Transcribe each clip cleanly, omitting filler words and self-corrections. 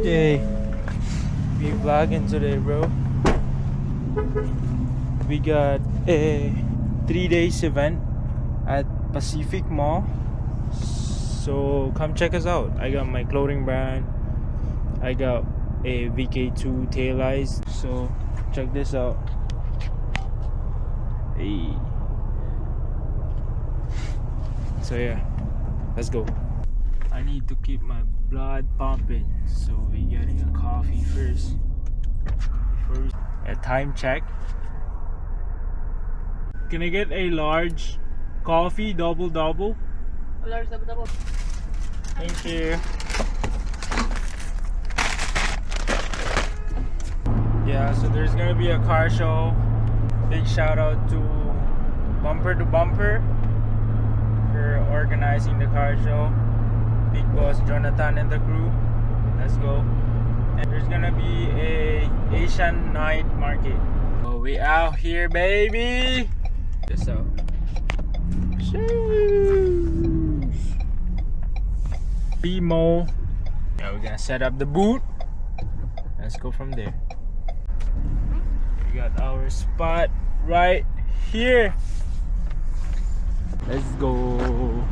Yay. We vlogging today, bro. We got a 3-day event at Pacific Mall. So come check us out. I got my clothing brand. I got a VK2 tail lights. So check this out. Hey. So yeah, let's go. I need to keep my blood pumping, so we getting a coffee first. A time check. Can I get a large coffee double? Large double. Thank you. Yeah, so there's gonna be a car show. Big shout out to Bumper to Bumper for organizing the car show. Big boss Jonathan and the crew. Let's go. And there's gonna be a Asian night market. Oh, we out here, baby. This out. Shoes. BMO. Now we're gonna set up the booth. Let's go from there. We got our spot right here. Let's go.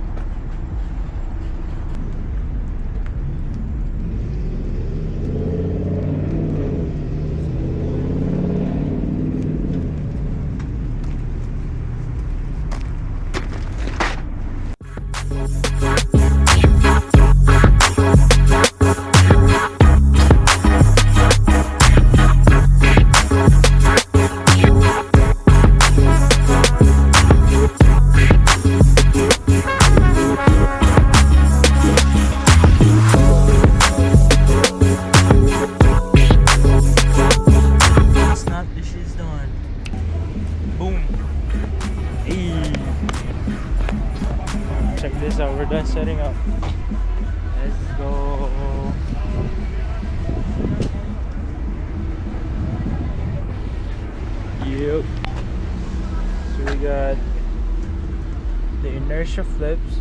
Check this out, we're done setting up. Let's go. Yep. So we got the inertia flips,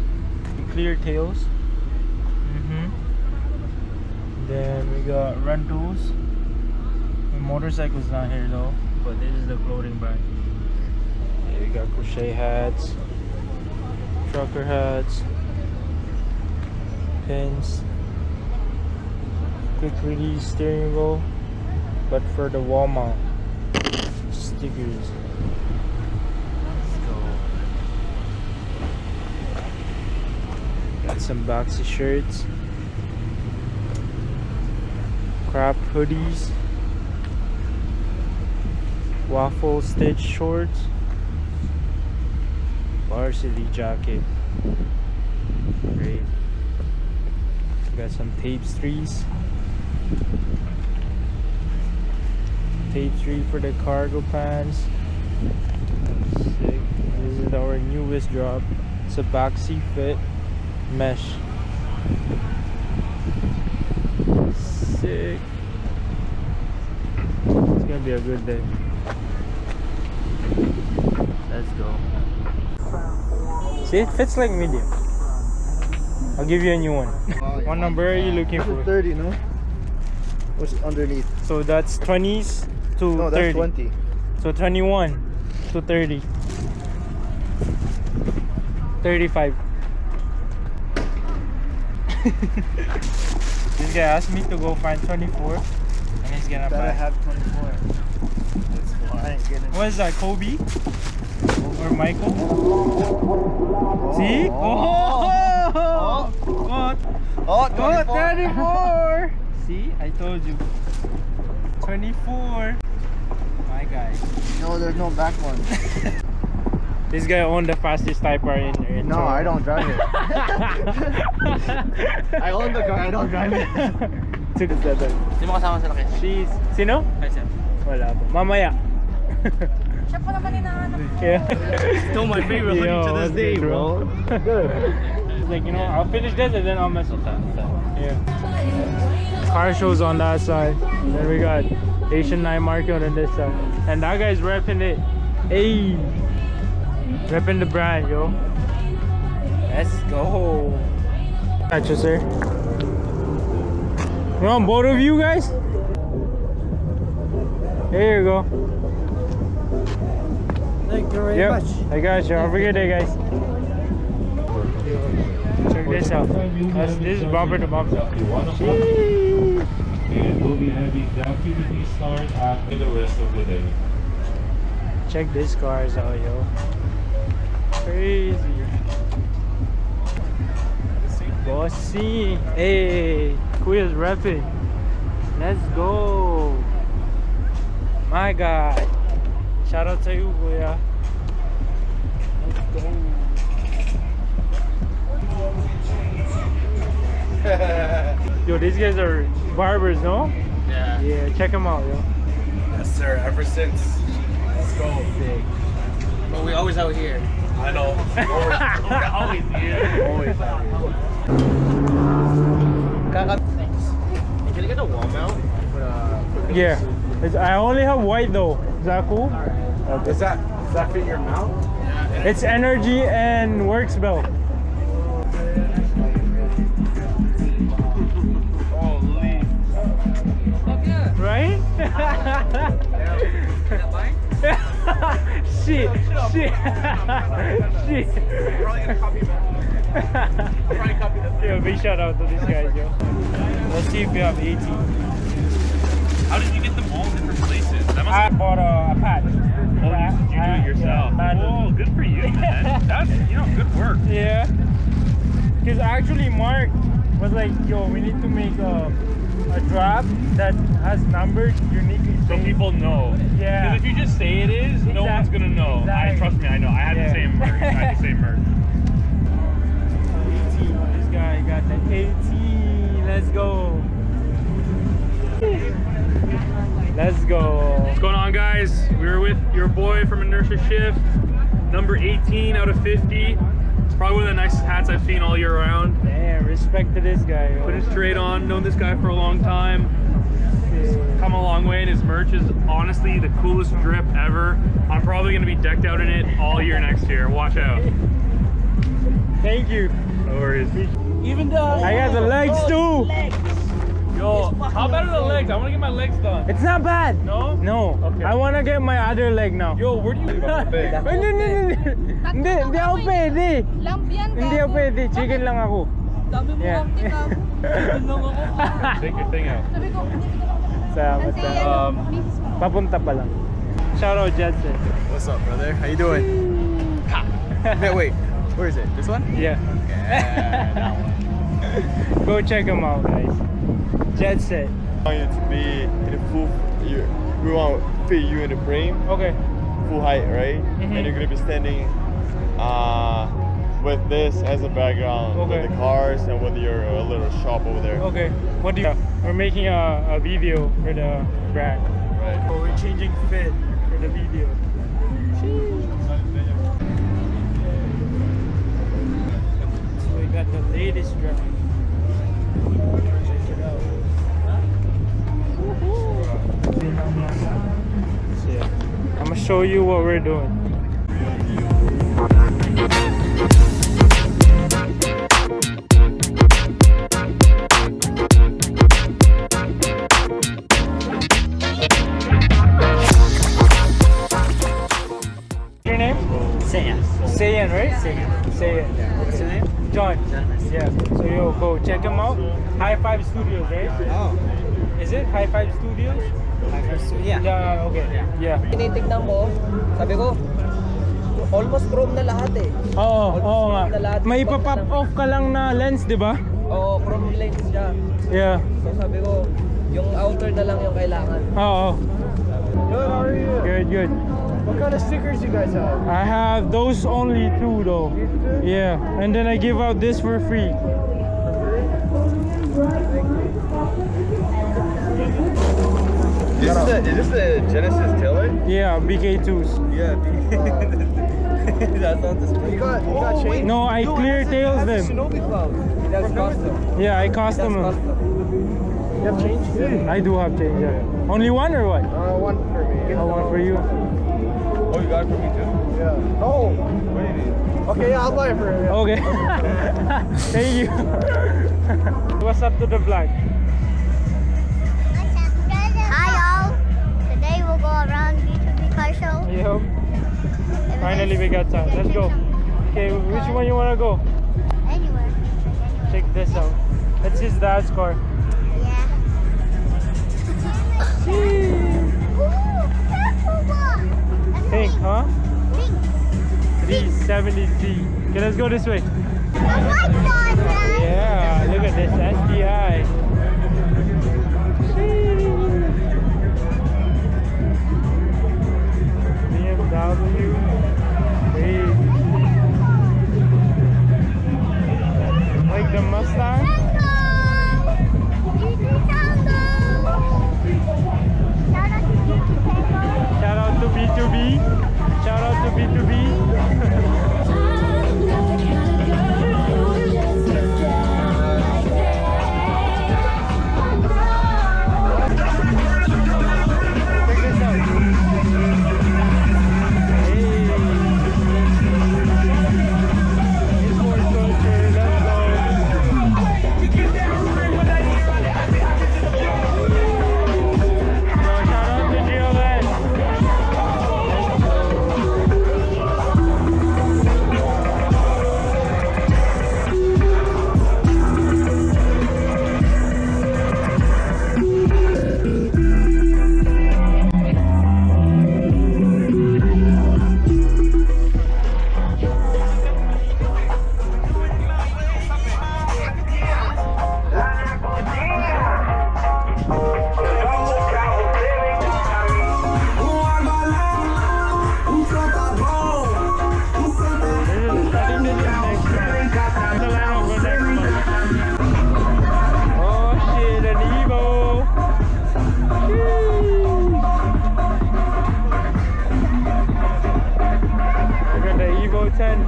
the clear tails. Then we got rentals. The motorcycle's not here though, but this is the clothing brand. Yeah, we got crochet hats, trucker hats, pins, quick release steering wheel, but for the wall mount, stickers. Let's go. Got some boxy shirts, crop hoodies, waffle stitch shorts, varsity jacket. Great. Got some tapestries. Tapestry for the cargo pants. Sick. This is our newest drop. It's a boxy fit mesh. Sick. It's gonna be a good day. Let's go. See, it fits like medium. I'll give you a new one. What number are you looking for? 30, no? What's underneath? So that's 20s to No, 30. that's 20. So 21 to 30. 35. This guy asked me to go find 24 and he's gonna Gotta buy. have 24. That's why I ain't getting. What is that, Kobe? Or Michael? See? Oh! Oh, 24! See? I told you. 24. My guy. No, there's no back one. This guy owned the fastest Type R in No, I don't drive it. I own the car, I don't drive it. Hindi mo kasama sa laki. She's... Sino? Ay, sir. Wala po. Mamaya. Siya pa naman hinahanap. Yeah. Still my favorite hoodie to this day, bro. It's like, you know, I'll finish this and then I'll mess with that. Yeah. Car shows on that side. Then we got Asian night market on this side. And that guy's repping it. Hey. Repping the brand, yo. Let's go. Gotcha, sir. You want both of you guys? Here you go. Thank you very much. I got you. Have a good day, guys. Check this out. This is bumper to bumper. And we'll be having the activity start after the rest of the day. Check these cars out, yo. Crazy. Bossy. Hey, Kuya's repping. Let's go. My God. Shout out to you, Kuya. Let's go. Yo, these guys are barbers, no? Yeah. Yeah, check them out, yo. Yes, sir. Ever since. Let's go. Sick. But we always out here. I know. Always here. Always. Thanks. Hey, can I get a wall mount? Yeah. I only have white though. Is that cool? Does that fit your mount? It's energy and works belt. Holy. Right? Shit. Shit. Shit. Probably gonna copy that. Probably copy that. Yo, big shout out to these guys, yo. Let's see if we have 18. How did you get them all in different places? That must I bought a patch. Oh, you do it yourself. Yeah, Oh, good for you, man. That's, good work. Yeah. Because actually Mark was like, yo, we need to make a drop that has numbers uniquely. So people know. Yeah. Because if you just say it is, no one's gonna know. Exactly. Trust me, I know. I had the same merch. I had the same merch. 18. This guy got the 18. Let's go. Let's go. What's going on, guys? We were with your boy from Inertia Shift, number 18 out of 50. It's probably one of the nicest hats I've seen all year round. Damn, respect to this guy. Yo. Put it straight on, known this guy for a long time. He's come a long way, and his merch is honestly the coolest drip ever. I'm probably gonna be decked out in it all year next year. Watch out. Thank you. No worries. Even though I got the legs too. Yo, how bad are the legs? I wanna get my legs done. It's not bad. No? No. Okay. I want to get my other leg now. Yo, where do you Hindi ako pwede. Lambian Hindi ako pwede. Chicken lang ako. Dami mo Yeah. ang tingnan. Tingnan ako. Take your thing out. Sabi ko, hindi ko Salamat sa papunta pa lang. Shout out Jetson. What's up, brother? How you doing? Ha. Wait. Where is it? This one? Yeah. Yeah, that one. Go check him out, guys. Jetson. Want it to be in a full. We want to fit you in the frame, Okay. full height, right? Mhm. And you're gonna be standing with this as a background, Okay. with the cars and with your little shop over there. Okay. What do you? We're making a video for the brand. Right. So we're changing fit for the video. So we got the latest drop. Check it out. So yeah, I'm gonna show you what we're doing. Your name? Sayan, right? Sayan. What's your name? John. Yeah. So yo, go check him out. High Five Studios, right? Oh. Is it High Five Studios? Yeah. Yeah. Okay. Yeah. Tinitignan mo, sabi ko, almost chrome na lahat eh. Oo nga. May ipa-pop off ka lang na lens, di ba? Oo, chrome lens siya. Yeah. So sabi ko, yung outer na lang yung kailangan. Oo. Good, how are you? Good. What kind of stickers you guys have? I have those only two though. Yeah. And then I give out this for free. Is this the Genesis taillight? Yeah, BK2s. Yeah. That's on display. You got change? No, I clear tails them. Shinobi clouds. That's custom. Yeah, I That's custom them. custom. You have change? Yeah. I do have change. Yeah. Only one or what? One for me. One for you. Oh, you got it for me too? Yeah. Oh. What do you need? Okay, yeah, I'll buy it for you. Yeah. Okay. Thank you. What's up to the vlog? Yep. Finally we got time. Let's go. Okay, which one you wanna go? Anywhere. Check this out. That's his dad's car. Yeah. Pink, huh? Pink. 370Z. Okay, let's go this way. I like that, man. Yeah, look at this SDI. BMW. Hey. Like the Mustang? Shout out to B2B. Shout out to B2B.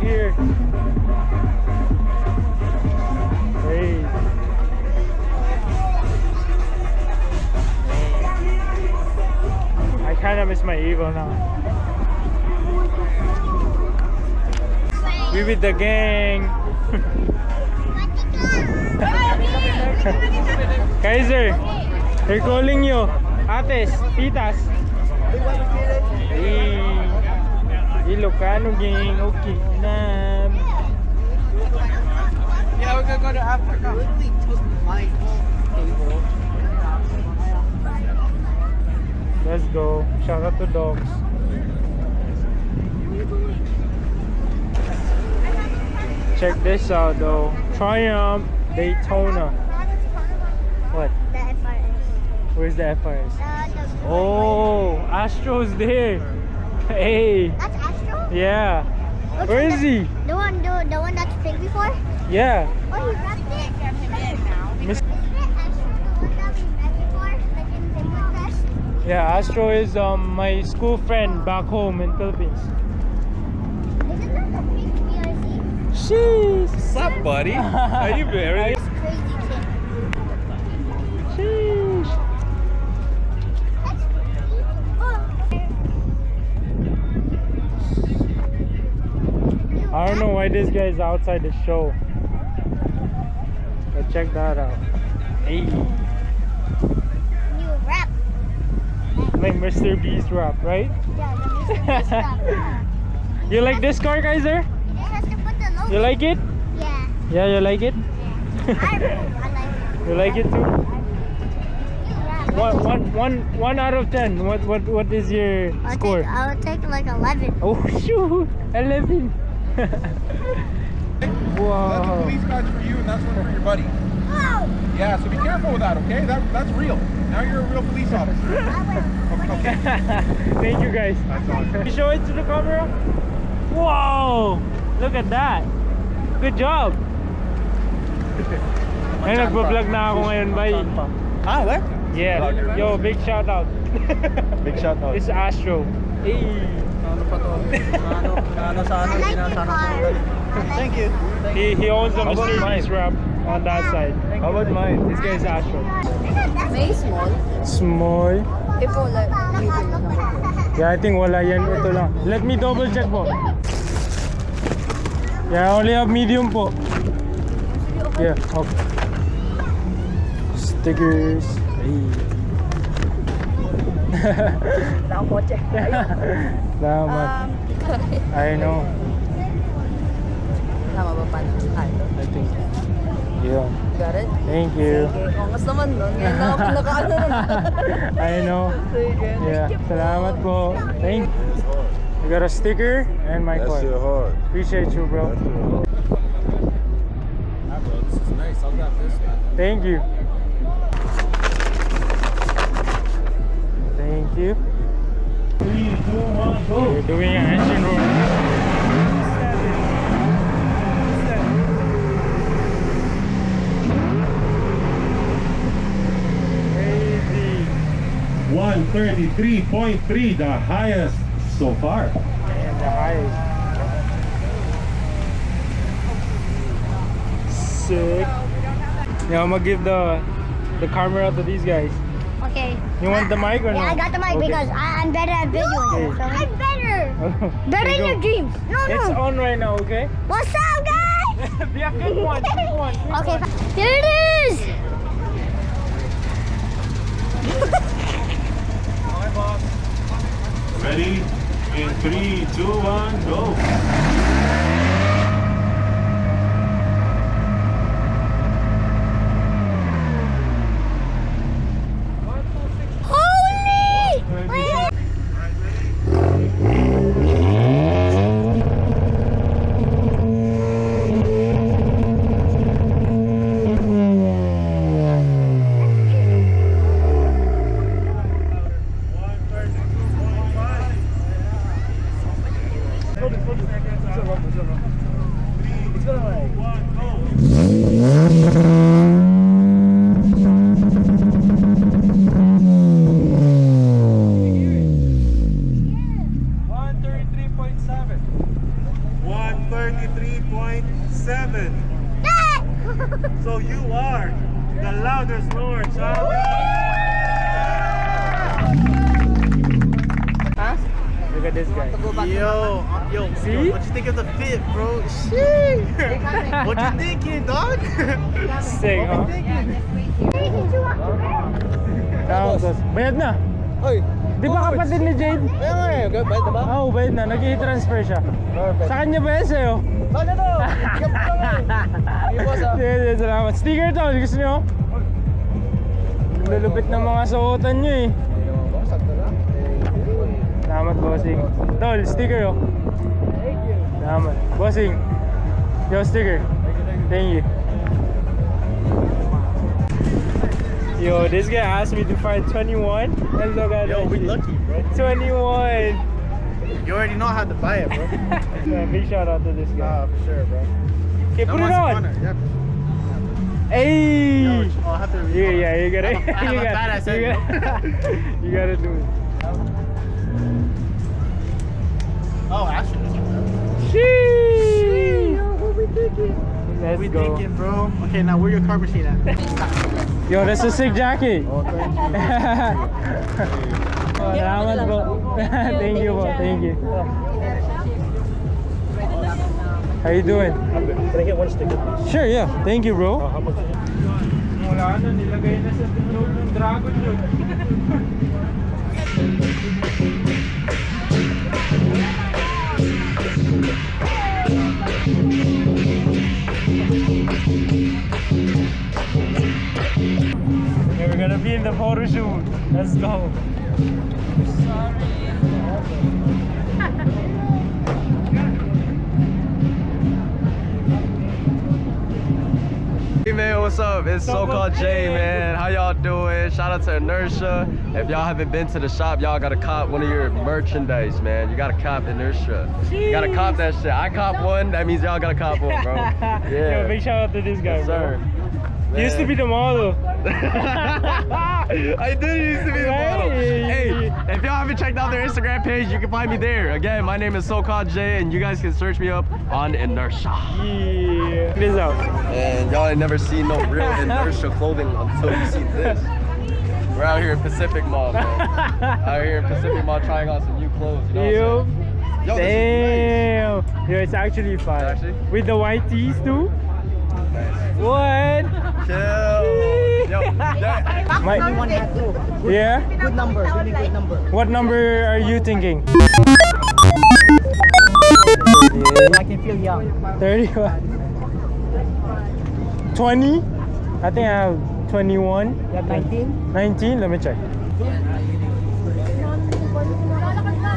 Here. Hey. I kind of miss my Evo now. We with the gang. Kaiser, they're calling you. Ates, titas. Hey. Ilocano gang, okay. Yeah, we're gonna go to Africa. Really took my table. Let's go. Shout out to dogs. Check this out though. Triumph Daytona. What? The FRS. Where's the FRS? The Oh, Astro's there. Hey. That's Astro? Yeah. Which Where one is he? The one that's pink before? Yeah. Oh, he wrapped it. Miss- Isn't it Astro the one that we met before? Like in Paper Fest? Yeah, Astro is my school friend back home in Philippines. Isn't that the pink BRZ? Sheesh. What's up, buddy? How you been? It's crazy kid. Sheesh. That's I don't know why this guy is outside the show. But check that out. Hey. new wrap. Like Mr. Beast rap, right? Yeah, the Mr. Beast wrap. You like this car, Kaiser? You just have to put the logo. You like it? Yeah. Yeah, you like it? I like it. You like it too? You wrap. One out of 10. What is your score? I'll take like 11. Oh shoot, 11. That's a Wow. police badge for you, and that's one for your buddy. Whoa! Yeah, so be careful with that, okay? That's real. Now you're a real police officer. I will. Okay. Thank you guys. That's awesome. You show it to the camera. Whoa! Look at that. Good job. Ay, nagpa-vlog na ako ngayon, bye. Ah, what? Yeah. Yo, big shout out. Big shout out. It's Astro. Hey. Ano pa to? Ano sa ano? I like the car. Thank you. He owns the How about Mr. mine? Beast rap on that side. How about mine? This guy's Astro. Very small. Small. If all like medium. Yeah, I think wala yan. Ito lang. Let me double check po. Yeah, I only have medium po. Yeah, okay. Stickers. Hey. Wala akong kotse. Salamat. I know. Tama ba paano? I think. Yeah. Got it? Thank you. Okay, kongas naman nun. Ngayon lang ako nakaano nun. I know. Sige. Yeah. Salamat po. Thank you. You got a sticker and my That coin. shit hard. Appreciate you, bro. That shit hard. Bro, this is nice. I'll grab this, man. Thank you. Thank you. 3, 2, 1, go. We're doing an engine room. Crazy. 133.3, the highest so far. And the highest. Sick. Yeah, I'm gonna give the camera to these guys. Okay. You want the mic or no? Yeah, I got the mic Okay. because I'm better at videos. Okay. I'm better. Better Here in you your go. dreams. No, It's no. on right now, okay? What's up, guys? Be a good one. Good one. Good Okay, one. here it is. Ready? In 3, 2, 1, go. Holy! Wait. So you are the loudest Lord, child. Huh? Look at this guy. Yo, See? what you think of the fit, bro? Shit. What you thinking, dog? Sick, huh? Tapos, bayad na. Oy, Di ba kapatid ni Jade? kaya nga eh. Bayad na ba? Oo, bayad na. Nag-i-transfer siya. Perfect. Sa kanya ba yan sa'yo? Ano to? Sige, boss ah. Sige, sige, salamat. Sticker to, gusto nyo? Lulupit ng mga suotan nyo eh. Sakto na. Salamat, bossing. Tol, sticker oh. Thank you. Salamat. Bossing. Yo, sticker. Thank you. Yo, this guy asked me to find 21. And look at Yo, that we shit. lucky, bro. 21. You already know how to buy it, bro. Yeah, big shout out to this guy. For sure, bro. Okay, put it on. Yep. Hey. Yo, I'll have to Yeah, you gotta. I have a badass head, you gotta do it. Oh, actually. Sheesh. What we thinking? Let's We go. thinking, bro. Okay, now where your car machine at? Yo, that's a sick jacket. Oh, thank you. Salamat po. Thank you po. Thank you. How you doing? Can I get one sticker, please? Sure, yeah. Thank you, bro. How much? Wala na, nilagay na sa loob ng dragon yun. Okay, we're gonna be in the photo shoot. Let's go. Hey man, what's up? It's so-called Jay, man. How y'all doing? Shout out to Inertia. If y'all haven't been to the shop, y'all gotta cop one of your merchandise, man. You gotta cop Inertia. You gotta cop that shit. I cop one, that means y'all gotta cop one, bro. Yo, big shout out to this guy, Yes, bro. sir. He used to be the model. I did used to be the model. Hey, if y'all haven't checked out their Instagram page, you can find me there. Again, my name is So-Called Jay, and you guys can search me up on Inertia. Yeah. Check this out. And y'all ain't never seen no real Inertia clothing until you see this. We're out here in Pacific Mall, man. Out here in Pacific Mall trying on some new clothes, you know what Yo. I'm saying? Yo, this is Damn. Yo, it's actually fun. Actually? With the white tees too? nice. What? Chill. Yo, My, One hat too. yeah? Good number. Give me good number. What number are you thinking? So I can feel young. 31. 20? I think I have 21. You have 19? 19? Let me check.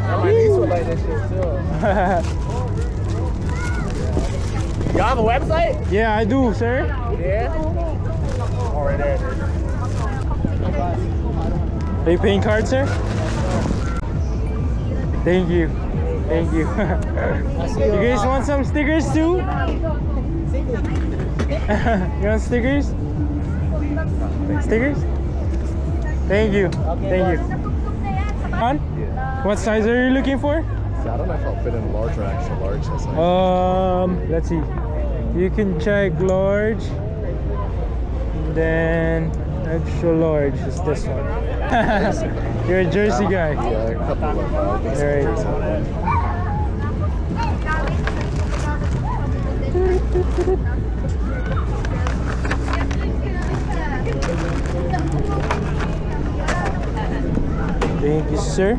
My niece will like this shit too. Y'all have a website? Yeah, I do, sir. Yeah. Alright, there it is. Are you paying card, sir? Thank you. Thank you. You guys want some stickers too? You want stickers? Stickers? Thank you. Thank you. On? What size are you looking for? I don't know if I'll fit in large or extra large. That's like, Let's see. You can check large. Then extra large is this one. You're a jersey guy. yeah, a couple of Right. Thank you, sir.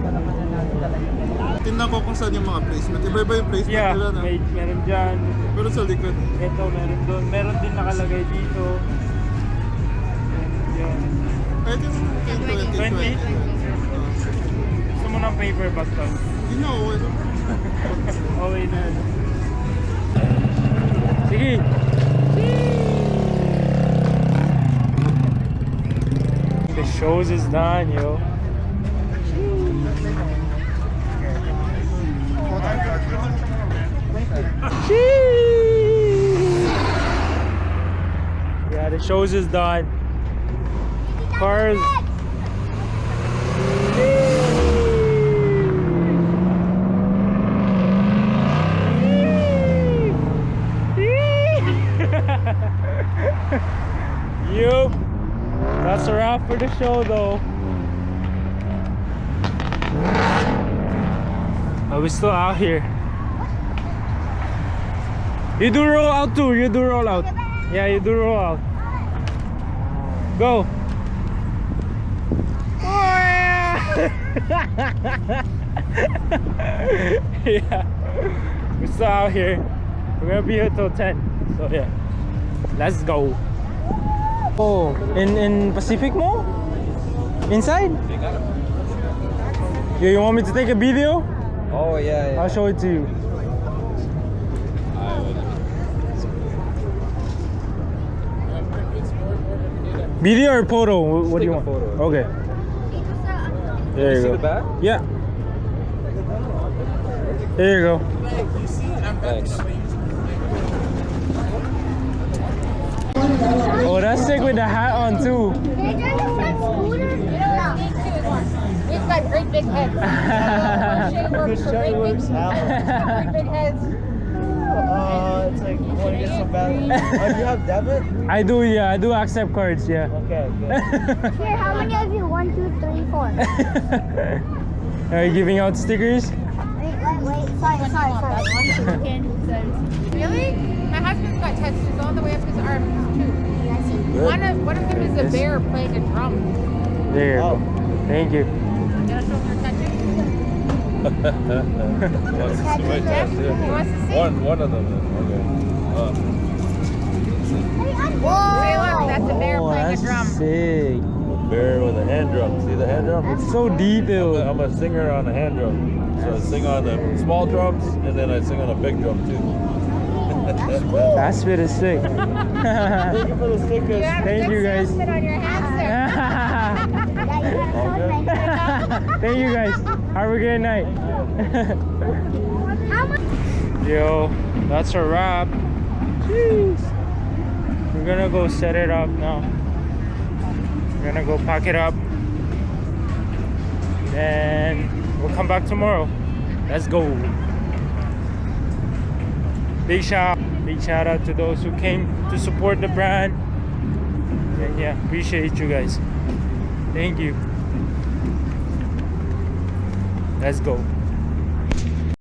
Tingnan ko kung saan yung mga placement. Iba-iba yung placement Yeah, nila, no? meron dyan. Pero sa likod. Ito, meron doon. Meron din nakalagay dito. Yun. Kahit yung 20? 20. Gusto mo ng paper bag to? Hindi na, okay lang. Okay na. Sige. The shows is done, yo. Yeah, the shows is done. Cars. Yup. That's a wrap for the show, though. But we're still out here. You do roll out too. You do roll out. Yeah, you do roll out. Go. Yeah. We're still out here. We're gonna be here till 10. So yeah. Let's go. Oh, in Pacific Mall? Inside? Yeah, you want me to take a video? oh, yeah, I'll show it to you. Video or photo? What do you want? photo. Okay. There you See go. the back? Yeah. There you go. Thanks. Oh, that's sick with the hat on too. We've got great big heads. Great big heads. It's like, you want to get some bad. Oh, do you have debit? I do, yeah. I do accept cards, yeah. Okay, good. Here, how many of you? 1, 2, 3, 4. Are you giving out stickers? Wait. Sorry. 1, 2. Really? My husband's got tattoos all the way up his arms too. I see. One of them is a Yes. bear playing a drum. There you Oh. go. Thank you. You wanna show him your tattoo? He wants to see. One of them. Okay. Say look, that's a bear Oh, playing a that's drum. sick. Bear with a hand drum. See the hand drum? It's so detailed. I'm a singer on a hand drum. So I sing on the small drums and then I sing on a big drum too. That's pretty sick. Thank you for the stickers. You have a Thank good you, guys. salesman on your hands there. Thank you guys. Have a good night. Yo, that's a wrap. Jeez. We're gonna go set it up now. We're gonna go pack it up. Then we'll come back tomorrow. Let's go. Big shout out to those who came to support the brand. And yeah, appreciate you guys. Thank you. Let's go.